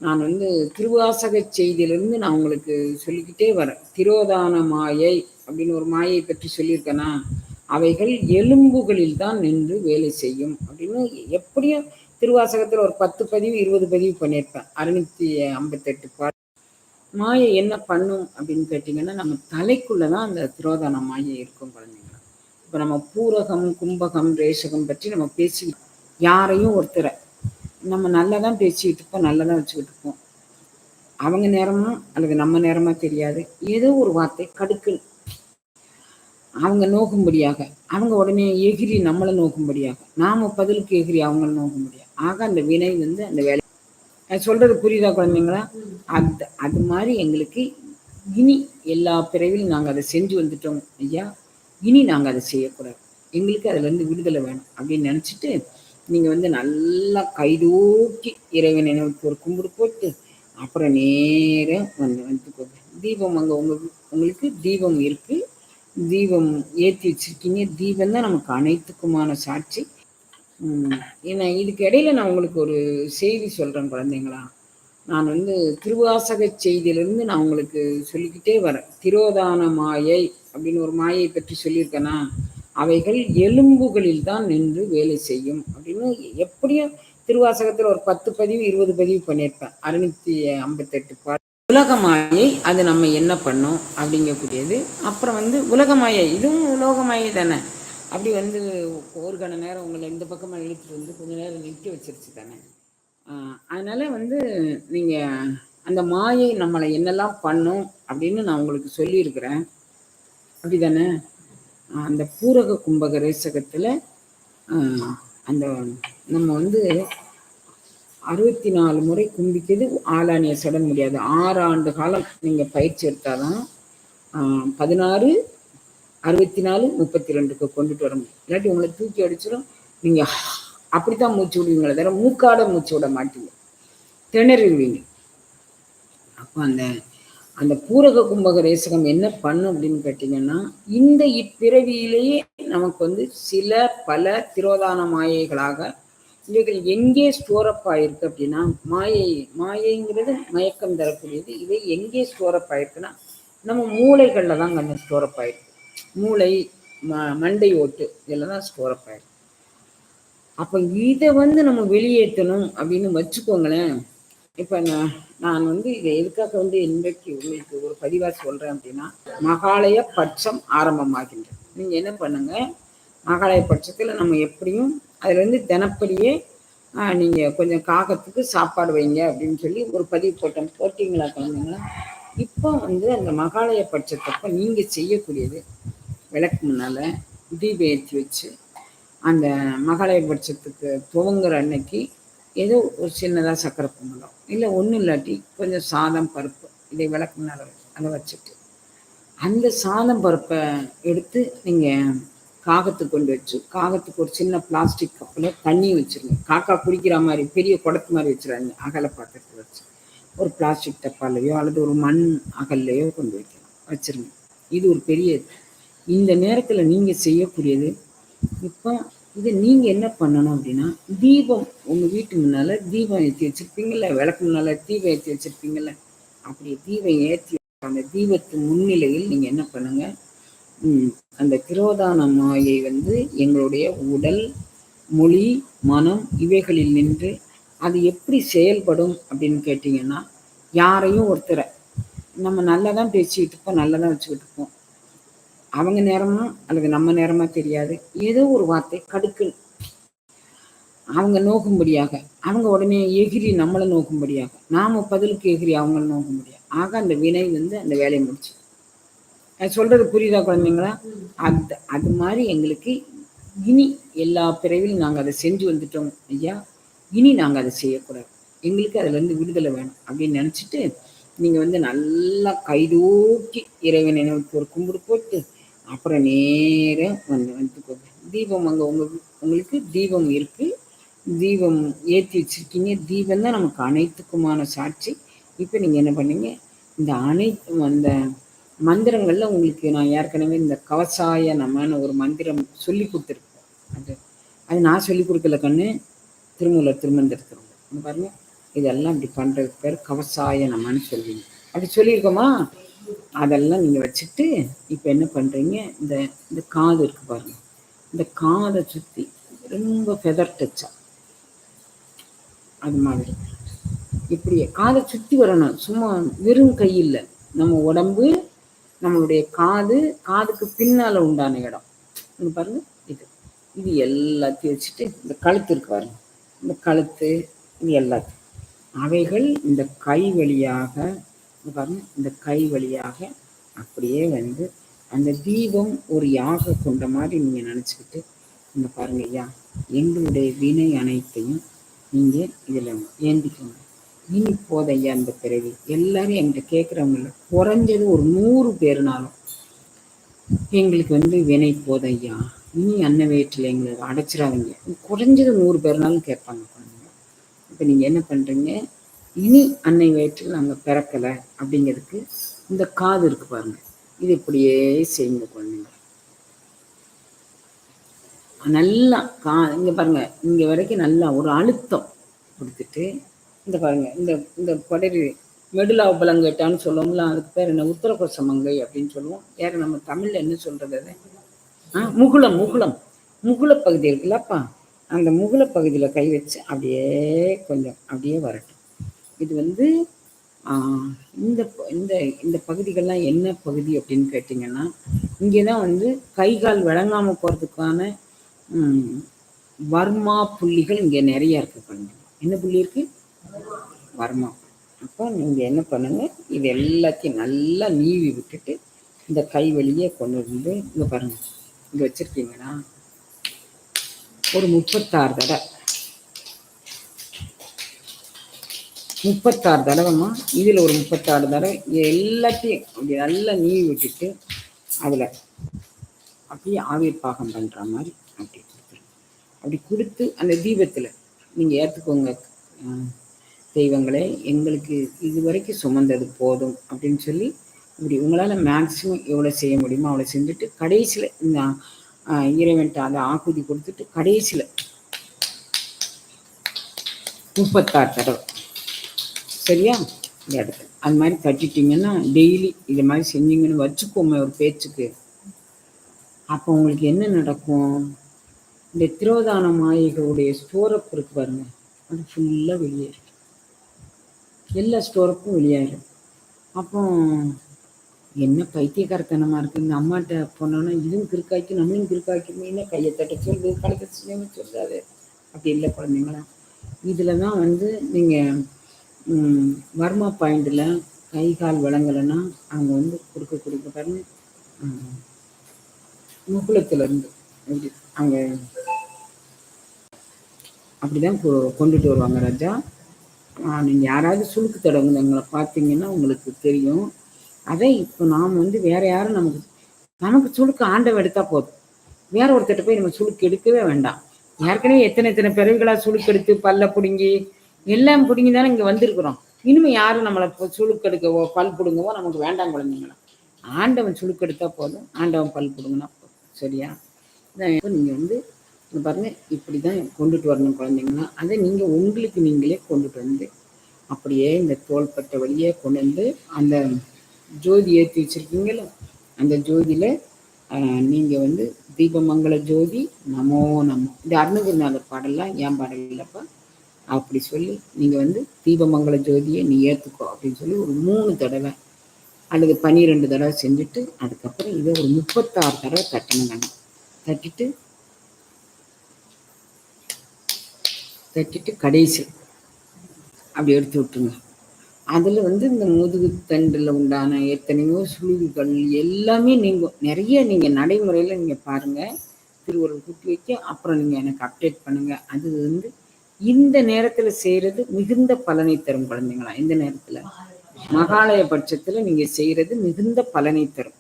நான் திருவாசக செய்தியிலிருந்து நான் உங்களுக்கு சொல்லிக்கிட்டே வரேன். திரோதான மாயை அப்படின்னு ஒரு மாயை பற்றி சொல்லியிருக்கேனா, அவைகள் எலும்புகளில் தான் நின்று வேலை செய்யும் அப்படின்னு எப்படியும் திருவாசகத்துல ஒரு 10 பதிவு 20 பதிவு பண்ணியிருப்பேன். 658 பாட்டு. மாயை என்ன பண்ணும் அப்படின்னு கேட்டிங்கன்னா, நம்ம தலைக்குள்ளதான் அந்த திரோதான மாயை இருக்கும் குழந்தைங்களா. இப்ப நம்ம பூரகம், கும்பகம், ரேஷகம் பற்றி நம்ம பேசி யாரையும் ஒருத்தரை நம்ம நல்லா தான் பேசிக்கிட்டு இருப்போம், நல்லா தான் வச்சுக்கிட்டு இருப்போம். அவங்க நேரமா அல்லது நம்ம நேரமா தெரியாது. ஏதோ ஒரு வார்த்தை கடுக்குன்னு அவங்க நோக்கும்படியாக, அவங்க உடனே எகிரி நம்மளை நோக்கும்படியாக, நாம பதிலுக்கு எகிரி அவங்கள நோக்கும்படியாக. ஆக அந்த வினை அந்த வேலை சொல்றது புரியுதா குழந்தைங்களா? அது மாதிரி எங்களுக்கு இனி எல்லா பிறவிலும் நாங்கள் அதை செஞ்சு வந்துட்டோம் ஐயா. இனி நாங்கள் அதை செய்யக்கூடாது. எங்களுக்கு அதுல இருந்து விடுதலை வேணும் அப்படின்னு நினைச்சிட்டு நீங்க நல்லா கைதூக்கி இறைவனை நோக்கி ஒரு கும்பிடு போட்டு அப்புறம் நேரம் வந்துக்கோங்க. தீபம் அங்க உங்களுக்கு தீபம் இருக்கு. தீபம் ஏற்றி வச்சிருக்கீங்க. தீபம் தான் நமக்கு அனைத்துக்குமான சாட்சி. ஏன்னா இதுக்கு இடையில நான் உங்களுக்கு ஒரு செய்தி சொல்றேன் குழந்தைங்களா. நான் திருவாசக செய்தியிலிருந்து நான் உங்களுக்கு சொல்லிக்கிட்டே வரேன். திரோதான மாயை அப்படின்னு ஒரு மாயை பற்றி சொல்லியிருக்கேனா, அவைகள் எலும்புகளில் தான் நின்று வேலை செய்யும் அப்படின்னு எப்படியும் திருவாசகத்துல ஒரு 10 பதிவு 20 பதிவு பண்ணியிருப்பேன். 658 பாட்டு. உலக மாயை அது நம்ம என்ன பண்ணோம் அப்படிங்கக்கூடியது. அப்புறம் உலக மாயை, இதுவும் உலோக மாயை தானே. அப்படி ஒரு கண நேரம் உங்களை இந்த பக்கமாக இழுத்துட்டு கொஞ்ச நேரம் நிற்க வச்சிருச்சு தானே. அதனால நீங்க அந்த மாயை நம்மளை என்னெல்லாம் பண்ணும் அப்படின்னு நான் உங்களுக்கு சொல்லியிருக்கிறேன். அப்படிதானே. அந்த பூரக கும்பக ரேசகத்துல அந்த நம்ம 64 முறை கும்பிக்கிறது ஆளானிய சட முடியாது. 6 ஆண்டு காலம் நீங்க பயிற்சி எடுத்தாதான் 16 64 32க்கு கொண்டுட்டு வர முடியும். இல்லாட்டி உங்களை தூக்கி அடிச்சிடும். நீங்க அப்படித்தான் மூச்சு விடுவீங்களே தவிர மூக்காட மூச்சு விட மாட்டீங்க, திணறிடுவீங்க. அப்போ அந்த பூரக கும்பக ரேசகம் என்ன பண்ணும் அப்படின்னு கேட்டீங்கன்னா, இந்த இப்பிறவியிலேயே நமக்கு சில பல திரோதான மாயைகளாக இவைகள் எங்கே ஸ்டோரப் ஆயிருக்கு அப்படின்னா, மாயைங்கிறது மயக்கம் தரக்கூடியது. இவை எங்கே ஸ்டோரப் ஆயிருக்குன்னா நம்ம மூளைகள்ல தான் கொஞ்சம் ஸ்டோரப் ஆயிருக்கு. மூளை, மண்டை ஓட்டு இதெல்லாம் தான் ஸ்டோரப் ஆயிருக்கு. அப்ப இதை நம்ம வெளியேற்றணும் அப்படின்னு வச்சுக்கோங்களேன். இப்ப நான் இதை எதுக்காக இன்றைக்கு உங்களுக்கு ஒரு பதிவா சொல்றேன் அப்படின்னா, மகாலய பட்சம் ஆரம்பமாகின்றது. நீங்க என்ன பண்ணுங்க, மகாலய பட்சத்துல நம்ம எப்படியும் அதுல தினப்படியே நீங்க கொஞ்சம் காகத்துக்கு சாப்பாடு வைங்க அப்படின்னு சொல்லி ஒரு பதிவு போட்டீங்களா குழந்தைங்களா? இப்போ அந்த மகாலய பட்சத்தப்ப நீங்க செய்யக்கூடியது, விளக்கு முன்னால தீபம் ஏற்றி வச்சு அந்த மகாலய பட்சத்துக்கு துவங்குற அன்னைக்கு ஏதோ ஒரு சின்னதாக சக்கரை பொங்கலம் இல்லை ஒன்றும் இல்லாட்டி கொஞ்சம் சாதம் பருப்பு இதை விளக்கு முன்னால் அதை வச்சுட்டு அந்த சாதம் பருப்பை எடுத்து நீங்கள் காகத்துக்கு கொண்டு வச்சு, காகத்துக்கு ஒரு சின்ன பிளாஸ்டிக் கப்பில் தண்ணி வச்சுருங்க. காக்கா குடிக்கிற மாதிரி பெரிய குடத்து மாதிரி வச்சுருவாங்க. அகலை பாத்திரத்தில் வச்சு ஒரு பிளாஸ்டிக் டப்பாலையோ அல்லது ஒரு மண் அகல்லையோ கொண்டு வைக்கலாம், வச்சுருங்க. இது ஒரு பெரிய இந்த நேரத்தில் நீங்கள் செய்யக்கூடியது. இப்போ இது நீங்கள் என்ன பண்ணணும் அப்படின்னா, தீபம் உங்கள் வீட்டு முன்னால் தீபம் ஏற்றி வச்சுருப்பீங்கள்ல, விளக்கு முன்னால் தீபம் ஏற்றி வச்சுருப்பீங்கள்ல, அப்படி தீபம் ஏற்றி அந்த தீபத்து முன்னிலையில் நீங்கள் என்ன பண்ணுங்கள், அந்த திரோதான மாயை எங்களுடைய உடல், மொழி, மனம் இவைகளில் நின்று அது எப்படி செயல்படும் அப்படின்னு கேட்டிங்கன்னா, யாரையும் ஒருத்தரை நம்ம நல்லா தான் பேசிக்கிட்டு இருப்போம், நல்லா தான் வச்சுக்கிட்டு இருப்போம். அவங்க நேரமா அல்லது நம்ம நேரமா தெரியாது. ஏதோ ஒரு வார்த்தை கடுக்குன்னு அவங்க நோக்கும்படியாக, அவங்க உடனே எகிரி நம்மளை நோக்கும்படியாக, நாம பதிலுக்கு எகிரி அவங்கள நோக்கும்படியாக. ஆக அந்த வினை அந்த வேலையை முடிச்சு. சொல்றது புரியுதா குழந்தைங்களா? அது மாதிரி எங்களுக்கு இனி எல்லா பிறவிலும் நாங்கள் அதை செஞ்சு வந்துட்டோம் ஐயா. இனி நாங்கள் அதை செய்யக்கூடாது. எங்களுக்கு அதுல இருந்து விடுதலை வேணும் அப்படின்னு நினைச்சிட்டு நீங்க நல்லா கைதூக்கி இறைவனை நோக்கி ஒரு கும்பிடு போட்டு அப்புறம் நேரம் வந்துக்கோங்க. தீபம் அங்க உங்களுக்கு தீபம் இருக்கு. தீபம் ஏற்றி வச்சிருக்கீங்க. தீபம் தான் நமக்கு அனைத்துக்குமான சாட்சி. இப்போ நீங்க என்ன பண்ணீங்க, இந்த அந்த மந்திரங்கள்ல உங்களுக்கு நான் ஏற்கனவே இந்த கவசாய நமன்னு ஒரு மந்திரம் சொல்லி கொடுத்துருக்கேன். அது நான் சொல்லி கொடுக்கல கண்ணு, திருமூலர் திருமந்திரத்தில் பாருங்க. இதெல்லாம் இப்படி பண்றதுக்கு பேர் கவசாய நமன்னு சொல்லுவீங்க. அப்படி சொல்லியிருக்கோமா? அதெல்லாம் நீங்க வச்சுட்டு இப்ப என்ன பண்றீங்க, இந்த இந்த காது இருக்கு பாருங்க. இந்த காதை சுத்தி ரொம்ப ஃபெதர் டச்சா அது மாதிரி இப்படியே காதை சுத்தி வரணும். சும்மா வெறும் கை இல்ல. நம்ம உடம்பு, நம்மளுடைய காது, காதுக்கு பின்னால உண்டான இடம். இங்க பாருங்க இது. இது எல்லாத்தையும் வச்சுட்டு இந்த கழுத்து இருக்கு பாருங்க. இந்த கழுத்து இது எல்லாத்தையும். அவைகள் இந்த கை வழியாக பாருங்க, இந்த கை வழியாக அப்படியே வந்து அந்த தீபம் ஒரு யாக கொண்ட மாதிரி நீங்க நினைச்சுக்கிட்டு இங்க பாருங்க ஐயா, எங்களுடைய வினை அனைத்தையும் நீங்க இதுல ஏந்திக்கோங்க. இனி போதையா இந்த பிறவி எல்லாரும் என்கிட்ட கேட்குறவங்கள குறைஞ்சது ஒரு 100 பேருனாலும் எங்களுக்கு வந்து வினை போதையா, இனி அன்ன வயிற்றில் எங்களை அடைச்சிடாதீங்க, குறைஞ்சது 100 பேருனாலும் கேட்பாங்க குழந்தைங்க. இப்போ நீங்க என்ன பண்றீங்க, இனி அன்னை வயிற்றில் நாங்கள் பிறக்கலை அப்படிங்கிறதுக்கு இந்த காது இருக்கு பாருங்க, இது இப்படியே செய்யுங்க குழந்தைங்க. நல்லா இங்க பாருங்க, இங்க வரைக்கும் நல்லா ஒரு அழுத்தம் கொடுத்துட்டு இந்த பாருங்க, இந்த இந்த கொடரி மெடுலா உபலங்கட்டான்னு சொல்லுவோம்ல, அதுக்கு பேர் என்ன, உத்தரகோச மங்கை அப்படின்னு சொல்லுவோம். வேற நம்ம தமிழ்ல என்ன சொல்றது அது, முகுளம். முகுளம் முகுள பகுதி இருக்குல்லப்பா, அந்த முகுள பகுதியில கை வச்சு அப்படியே கொஞ்சம் அப்படியே வரட்டும். இது வந்து இந்த இந்த இந்த பகுதிகள்லாம் என்ன பகுதி அப்படின்னு கேட்டிங்கன்னா, இங்கேதான் வந்து கை கால் விளங்காம போறதுக்கான வர்மா புள்ளிகள் இங்க நிறைய இருக்கு. பாருங்க, என்ன புள்ளி இருக்கு, வர்மா. அப்போ நீங்க என்ன பண்ணுங்க, இது எல்லாத்தையும் நல்லா நீவி விட்டுட்டு இந்த கை வெளியே கொண்டு வந்து இங்க பாருங்க, இங்க வச்சிருக்கீங்கன்னா ஒரு 36 தடவை 36 தடவைமா, இதுல ஒரு 36 தடவை எல்லாத்தையும் அப்படி நல்லா நீவி விட்டுட்டு அதுல அப்படியே ஆவிர் பாகம் பண்ற மாதிரி அப்படி அப்படி கொடுத்து அந்த தீபத்துல நீங்க ஏத்துக்கோங்க, தெய்வங்களே எங்களுக்கு இது வரைக்கும் சுமந்தது போதும் அப்படின்னு சொல்லி இப்படி உங்களால் மேக்சிமம் எவ்வளோ செய்ய முடியுமோ அவ்வளோ செஞ்சுட்டு கடைசியில் இந்த இறைவன்ட்டு அதை ஆக்குதி கொடுத்துட்டு கடைசியில் 36 தடவை சரியா இந்த இடத்துல அது மாதிரி கட்டிட்டீங்கன்னா டெய்லி இது மாதிரி செஞ்சீங்கன்னு வச்சுக்கோமே ஒரு பேச்சுக்கு. அப்போ உங்களுக்கு என்ன நடக்கும், இந்த திரோதான மாயைகளுடைய ஸ்டோரப் இருக்கு பாருங்க, அது ஃபுல்லாக வெளியேறும், எல்லா ஸ்டோரப்பும் வெளியாயிடும். அப்போ என்ன பைத்தியக்காரத்தனமாக இருக்குது, இந்த அம்மாட்ட போனோன்னா இதுவும் கிறுக்காய்க்கு நம்மளும் கிறுக்காய்க்குமே, கையை தட்ட சொல்லுது கலக்க சொல்றாது. அப்படி இல்லை குழந்தைங்களா, இதில் தான் வந்து நீங்கள் வர்மா பாயிண்டில் கை கால் விளங்கலைன்னா அவங்க வந்து கொடுக்க பாருங்க, முகுளத்துலேருந்து அப்படி அங்கே அப்படிதான் கொண்டுட்டு வருவாங்க ராஜா. நீங்கள் யாராவது சுழுக்கு தடவுங்களை பார்த்தீங்கன்னா உங்களுக்கு தெரியும். அதை இப்போ நாம் வந்து வேற யாரும் நமக்கு சுழுக்கு ஆண்டவன் எடுத்தா போதும், வேற ஒருத்தட்ட போய் நம்ம சுழுக்கு எடுக்கவே வேண்டாம். ஏற்கனவே எத்தனை பிறவிகளா சுழுக்கு எடுத்து பல்ல பிடுங்கி எல்லாம் பிடுங்கி தானே இங்கே வந்திருக்கிறோம். இனிமே யாரும் நம்மளை சுழுக்கு எடுக்கவோ பல் பிடுங்கவோ நமக்கு வேண்டாம் குழந்தைங்களா. ஆண்டவன் சுழுக்கு எடுத்தா போதும், ஆண்டவன் பல் பிடுங்கினா போதும். சரியா, நீங்க வந்து பாருங்க இப்படிதான் கொண்டுட்டு வரணும் குழந்தைங்களா. அதை நீங்க உங்களுக்கு நீங்களே கொண்டுட்டு வந்து அப்படியே இந்த தோள்பட்ட வழியே கொண்டு வந்து அந்த ஜோதி ஏற்றி வச்சிருக்கீங்களோ அந்த ஜோதியில நீங்க வந்து தீபமங்கள ஜோதி நமோ நமோ, இந்த அருணகிரிநாதர் பாடலாம் ஏன் பாடல் இல்லப்பா, அப்படி சொல்லி நீங்க வந்து தீபமங்கள ஜோதியை நீ ஏத்துக்கோ அப்படின்னு சொல்லி ஒரு 3 தடவை அல்லது 12 தடவை செஞ்சுட்டு அதுக்கப்புறம் இதை ஒரு 36 தடவை தட்டணுங்க. தட்டிட்டு கடைசி அப்படி எடுத்து விட்டுருங்க. அதில் வந்து இந்த முதுகு தண்டில் உண்டான எத்தனையோ சுழுகுகள் எல்லாமே நீங்கும். நிறைய நீங்கள் நடைமுறையில் நீங்கள் பாருங்கள், திருவருள் குட்டி வைக்க அப்புறம் நீங்கள் எனக்கு அப்டேட் பண்ணுங்கள். அது வந்து இந்த நேரத்தில் செய்கிறது மிகுந்த பலனை தரும் குழந்தைங்களா. இந்த நேரத்தில் மகாலய பட்சத்தில் நீங்கள் செய்கிறது மிகுந்த பலனை தரும்.